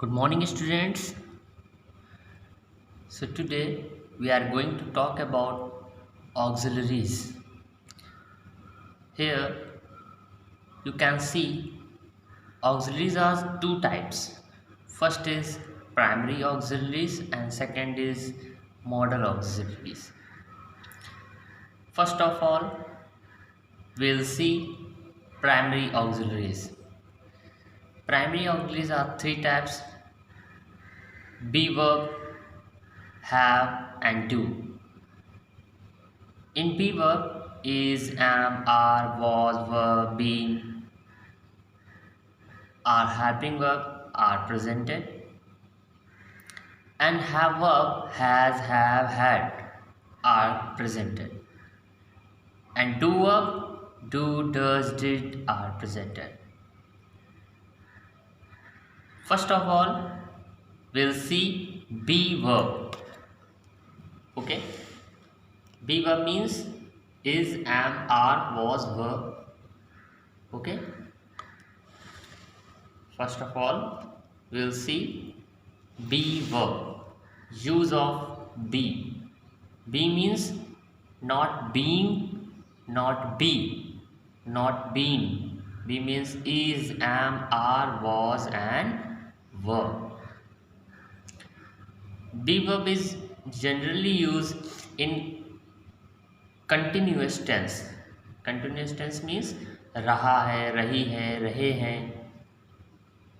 Good morning, students. So, today we are going to talk about auxiliaries. Here you can see auxiliaries are two types. First is primary auxiliaries, and second is modal auxiliaries. First of all, we'll see primary auxiliaries. Primary auxiliaries are three types: be verb, have, and do. In be verb is, am, are, was, were, been, are helping verb are presented, and have verb has, have, had are presented, and do verb do, does, did are presented. First of all, we'll see be verb. Okay, be verb means is, am, are, was, were. Okay, first of all, we'll see be verb. Use of be. Be means not being, not be, not been. Be means is, am, are, was, and were. Be verb is generally used in continuous tense. Continuous tense means रहा है, रही है, रहे हैं.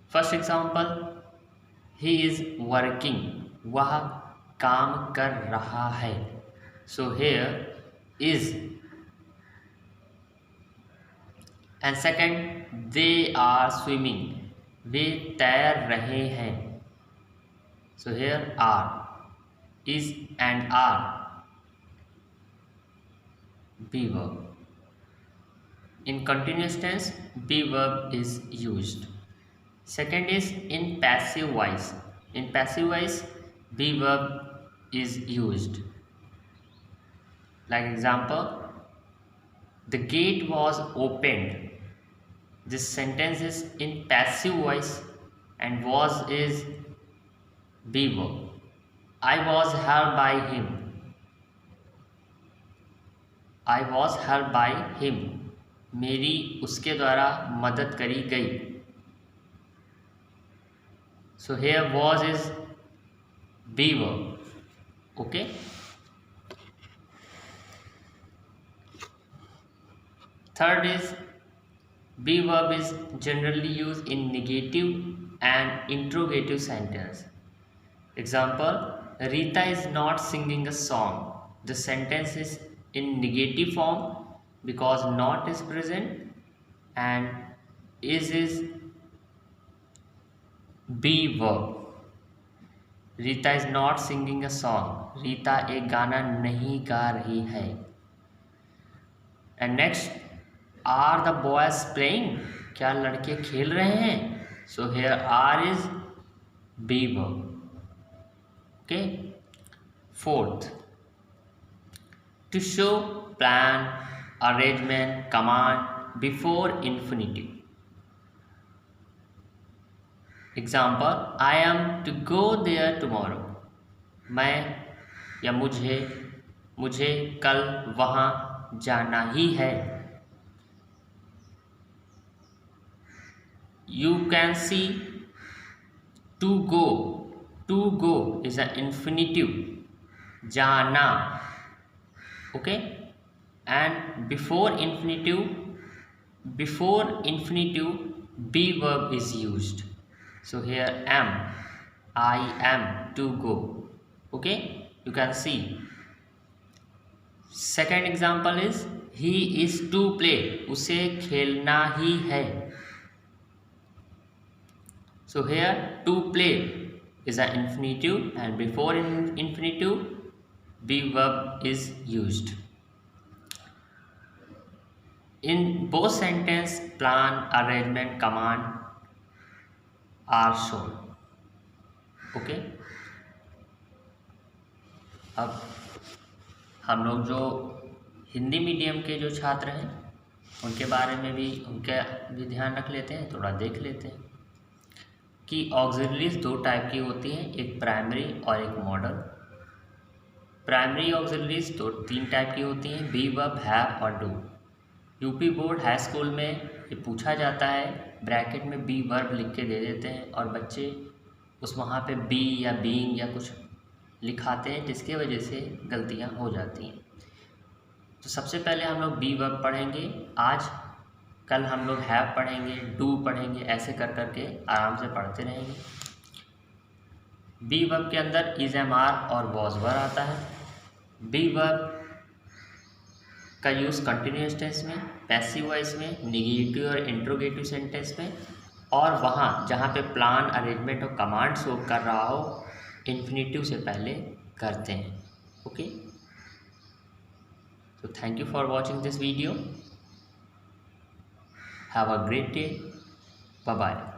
First example, he is working. वह काम कर रहा है. So here is. And second, they are swimming. वे तैर रहे हैं. So here are. Is and are. Be verb. In continuous tense, be verb is used. Second is in passive voice. In passive voice, be verb is used. Like example, the gate was opened. This sentence is in passive voice, and was is be verb. I was helped by him. I was helped by him. मेरी उसके द्वारा मदद करी गई. So here was is be verb. Okay. Third is be verb is generally used in negative and interrogative sentence. Example, Rita is not singing a song. The sentence is in negative form because not is present, and is be verb. Rita is not singing a song. Rita एक गाना नहीं गा रही है. And next, are the boys playing. क्या लड़के खेल रहे हैं. So here are is be verb. Okay. Fourth, to show, plan, arrangement, command before infinitive. Example, I am to go there tomorrow. मैं या मुझे कल वहाँ जाना ही है. You can see, to go. To go is a infinitive, जाना. Okay. And before infinitive be verb is used. So here am, I am to go. Okay, you can see. Second example is he is to play. उसे खेलना ही है. So here to play is an infinitive, and before infinitive be verb is used. In both sentence, plan, arrangement, command are shown. Okay. अब हम लोग जो Hindi medium के जो छात्र हैं उनके बारे में भी ध्यान रख लेते हैं, थोड़ा देख लेते हैं. कि ऑक्सिलरीज दो टाइप की होती हैं, एक प्राइमरी और एक मॉडल। प्राइमरी ऑक्सिलरीज तो तीन टाइप की होती हैं, बी, वर्ब, हैव और do. UP board high school में ये पूछा जाता है, ब्रैकेट में बी वर्ब लिख के दे देते हैं और बच्चे उस वहाँ पे बी या बीइंग या कुछ लिखाते हैं, जिसकी वजह से गलतियाँ हो जाती हैं। तो सबसे पहले हम लोग बी वर्ब पढ़ेंगे आज, कल हम लोग हैव पढ़ेंगे, डू पढ़ेंगे, ऐसे कर कर के आराम से पढ़ते रहेंगे। बी वर्ब के अंदर इज, एम, आर और वॉज वर आता है। बी वर्ब का यूज़ कंटिन्यूअस टेंस में, पैसिव वॉइस में, निगेटिव और इंट्रोगेटिव सेंटेंस में, और वहाँ जहाँ पे प्लान, अरेंजमेंट और कमांड शो कर रहा हो इन्फिनेटिव से पहले करते हैं। Okay, so thank you for watching this video. Have a great day. Bye bye.